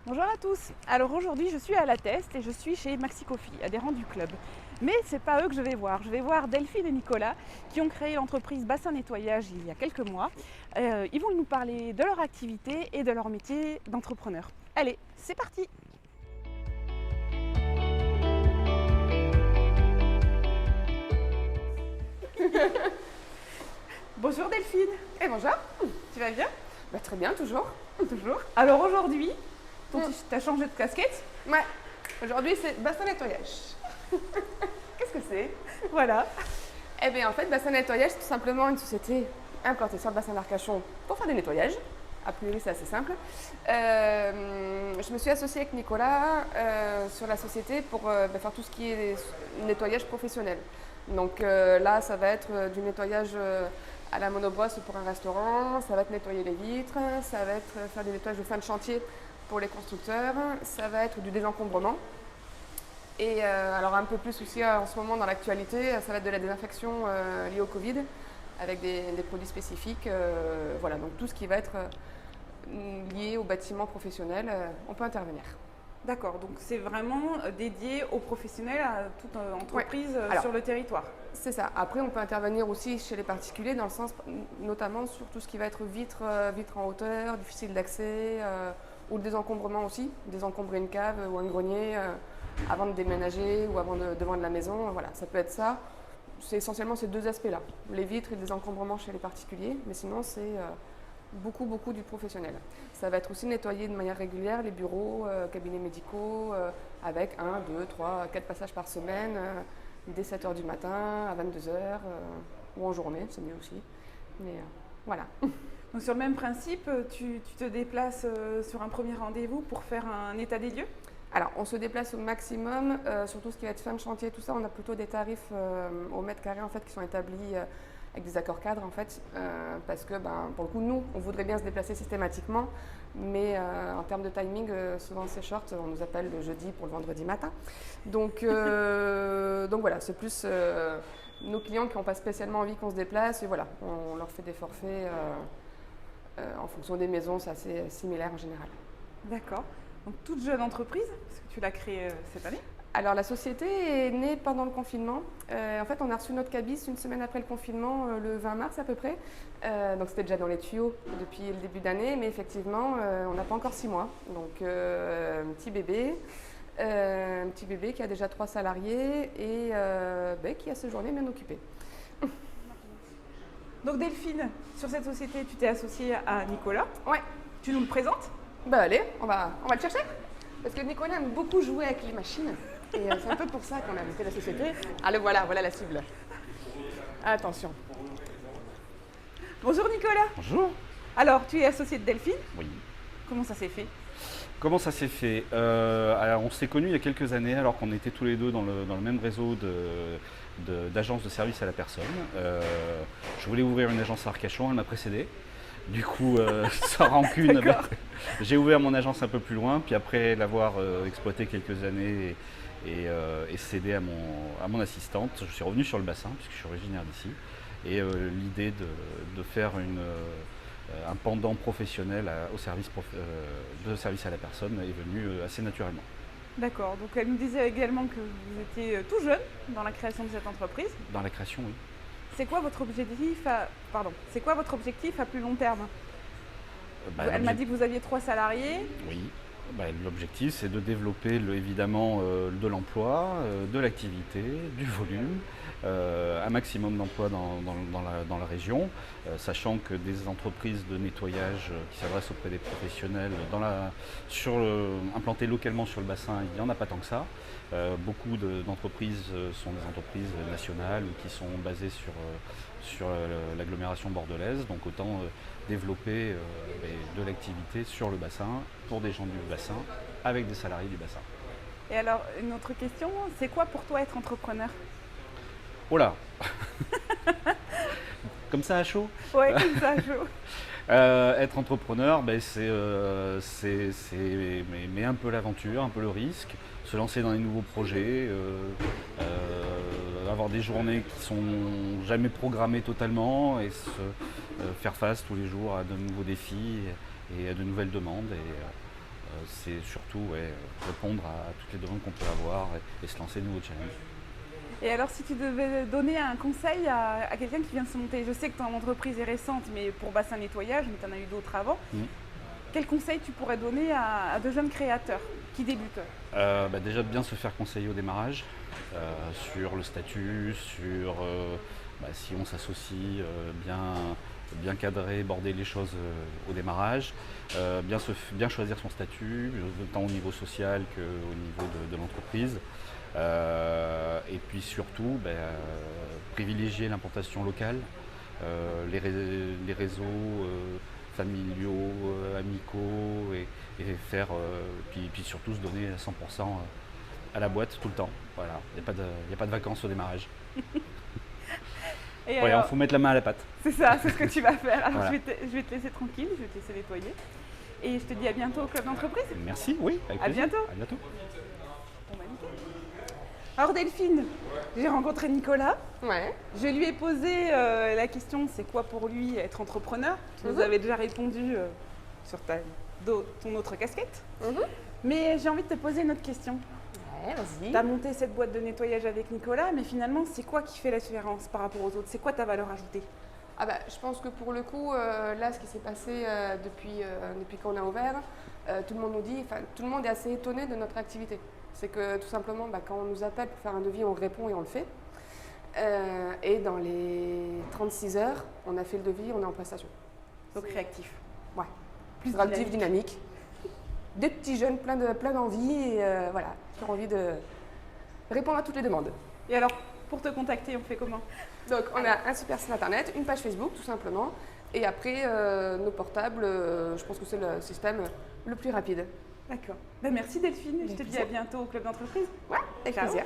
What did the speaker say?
Bonjour à tous. Alors aujourd'hui je suis à La Teste et je suis chez Maxi Coffee, adhérent du club. Mais c'est pas eux que je vais voir. Je vais voir Delphine et Nicolas qui ont créé l'entreprise Bassin Nettoyage il y a quelques mois. Ils vont nous parler de leur activité et de leur métier d'entrepreneur. Allez, c'est parti. Bonjour Delphine. Et bonjour. Tu vas bien? Très bien, toujours. Toujours. Alors aujourd'hui, tu as changé de casquette. Ouais. Aujourd'hui, c'est bassin nettoyage. Qu'est-ce que c'est? Voilà. Eh bien, en fait, bassin nettoyage, c'est tout simplement une société implantée sur le bassin d'Arcachon pour faire des nettoyages. A priori, c'est assez simple. Je me suis associée avec Nicolas sur la société pour faire tout ce qui est nettoyage professionnel. Donc là, ça va être du nettoyage à la monobrosse pour un restaurant, ça va être nettoyer les vitres, ça va être faire des nettoyages de fin de chantier pour les constructeurs, ça va être du désencombrement. Et alors un peu plus aussi en ce moment dans l'actualité, ça va être de la désinfection liée au Covid avec des produits spécifiques. Voilà, donc tout ce qui va être lié au bâtiment professionnel, on peut intervenir. D'accord, donc c'est vraiment dédié aux professionnels, à toute entreprise Alors, sur le territoire. C'est ça. Après, on peut intervenir aussi chez les particuliers, dans le sens notamment sur tout ce qui va être vitres en hauteur, difficile d'accès, ou le désencombrement aussi, désencombrer une cave ou un grenier avant de déménager ou avant de vendre la maison. Voilà, ça peut être ça. C'est essentiellement ces deux aspects-là, les vitres et le désencombrement chez les particuliers, mais sinon c'est beaucoup du professionnel. Ça va être aussi nettoyer de manière régulière les bureaux, cabinets médicaux, avec 1, 2, 3, 4 passages par semaine, dès 7 h du matin à 22 h, ou en journée, c'est mieux aussi. Mais voilà. Donc sur le même principe, tu te déplaces sur un premier rendez-vous pour faire un état des lieux? Alors, on se déplace au maximum, sur tout ce qui va être fin de chantier, tout ça, on a plutôt des tarifs au mètre carré en fait, qui sont établis avec des accords cadres en fait, parce que pour le coup, nous, on voudrait bien se déplacer systématiquement, mais en termes de timing, souvent c'est short, on nous appelle le jeudi pour le vendredi matin. Donc voilà, c'est plus nos clients qui n'ont pas spécialement envie qu'on se déplace, et voilà, on leur fait des forfaits en fonction des maisons, c'est assez similaire en général. D'accord. Donc toute jeune entreprise, parce que tu l'as créée cette année? Alors la société est née pendant le confinement. En fait, on a reçu notre cabis une semaine après le confinement, le 20 mars à peu près. Donc c'était déjà dans les tuyaux depuis le début d'année, mais effectivement, on n'a pas encore 6 mois. Donc un petit bébé qui a déjà 3 salariés et qui a ses journées bien occupées. Donc Delphine, sur cette société, tu t'es associée à Nicolas. Ouais. Tu nous le présentes? Allez, on va le chercher. Parce que Nicolas aime beaucoup jouer avec les machines. Et c'est un peu pour ça qu'on a monté la société. Allez, voilà la cible. Attention. Bonjour Nicolas. Bonjour. Alors, tu es associé de Delphine. Oui. Comment ça s'est fait? Comment ça s'est fait? Alors on s'est connus il y a quelques années alors qu'on était tous les deux dans le même réseau d'agences de service à la personne. Je voulais ouvrir une agence à Arcachon, elle m'a précédé. Du coup, sans rancune, j'ai ouvert mon agence un peu plus loin, puis après l'avoir exploité quelques années et cédé à mon assistante, je suis revenu sur le bassin, puisque je suis originaire d'ici. Et l'idée de faire un pendant professionnel au service de service à la personne est venue assez naturellement. D'accord, donc elle nous disait également que vous étiez tout jeune dans la création de cette entreprise. Dans la création, oui. C'est quoi votre objectif à plus long terme? Elle m'a dit que vous aviez 3 salariés. Oui. L'objectif, c'est de développer évidemment de l'emploi, de l'activité, du volume, un maximum d'emplois dans la région, sachant que des entreprises de nettoyage qui s'adressent auprès des professionnels implantées localement sur le bassin, il n'y en a pas tant que ça. Beaucoup d'entreprises sont des entreprises nationales ou qui sont basées sur l'agglomération bordelaise, donc autant développer de l'activité sur le bassin, pour des gens du bassin, avec des salariés du bassin. Et alors, une autre question, c'est quoi pour toi être entrepreneur? Oh là Comme ça à chaud? Ouais, comme ça à chaud. Être entrepreneur, c'est mais un peu l'aventure, un peu le risque, se lancer dans des nouveaux projets, avoir des journées qui sont jamais programmées totalement et faire face tous les jours à de nouveaux défis et à de nouvelles demandes. c'est surtout répondre à toutes les demandes qu'on peut avoir et se lancer de nouveaux challenges. Et alors, si tu devais donner un conseil à quelqu'un qui vient de se monter, je sais que ton entreprise est récente, mais pour bassin nettoyage, mais tu en as eu d'autres avant, quel conseil tu pourrais donner à de jeunes créateurs qui débutent? Déjà bien se faire conseiller au démarrage sur le statut, sur si on s'associe, bien cadrer, border les choses au démarrage, bien choisir son statut, tant au niveau social qu'au niveau de l'entreprise. Et puis surtout, privilégier l'implantation locale, les réseaux familiaux, amicaux, et faire, puis surtout se donner à 100% à la boîte tout le temps. Voilà, il n'y a pas de vacances au démarrage. Et Il faut mettre la main à la pâte. C'est ça, c'est ce que tu vas faire. Alors Voilà. je vais te laisser tranquille, je vais te laisser nettoyer. Et je te dis à bientôt au club d'entreprise. Merci, oui, avec À plaisir. bientôt. À bientôt. Bon, bah, nickel. Alors Delphine, j'ai rencontré Nicolas. Ouais. Je lui ai posé la question, c'est quoi pour lui être entrepreneur? Tu nous avais déjà répondu sur ton autre casquette. Mais j'ai envie de te poser une autre question. Ouais, vas-y. Tu as monté cette boîte de nettoyage avec Nicolas, mais finalement, c'est quoi qui fait la différence par rapport aux autres? C'est quoi ta valeur ajoutée? Je pense que pour le coup, là, ce qui s'est passé depuis qu'on a ouvert, tout le monde nous dit, tout le monde est assez étonné de notre activité. C'est que tout simplement, quand on nous appelle pour faire un devis, on répond et on le fait. Et dans les 36 heures, on a fait le devis, on est en prestation. Donc réactif. Ouais. Plus Réactif, dynamique. Des petits jeunes plein d'envie et voilà, qui ont envie de répondre à toutes les demandes. Et alors, pour te contacter, on fait comment? Donc, on a un super site internet, une page Facebook, tout simplement. Et après, nos portables, je pense que c'est le système le plus rapide. D'accord. Merci Delphine, et je te dis à bientôt au club d'entreprise. Ouais, avec Ciao. plaisir.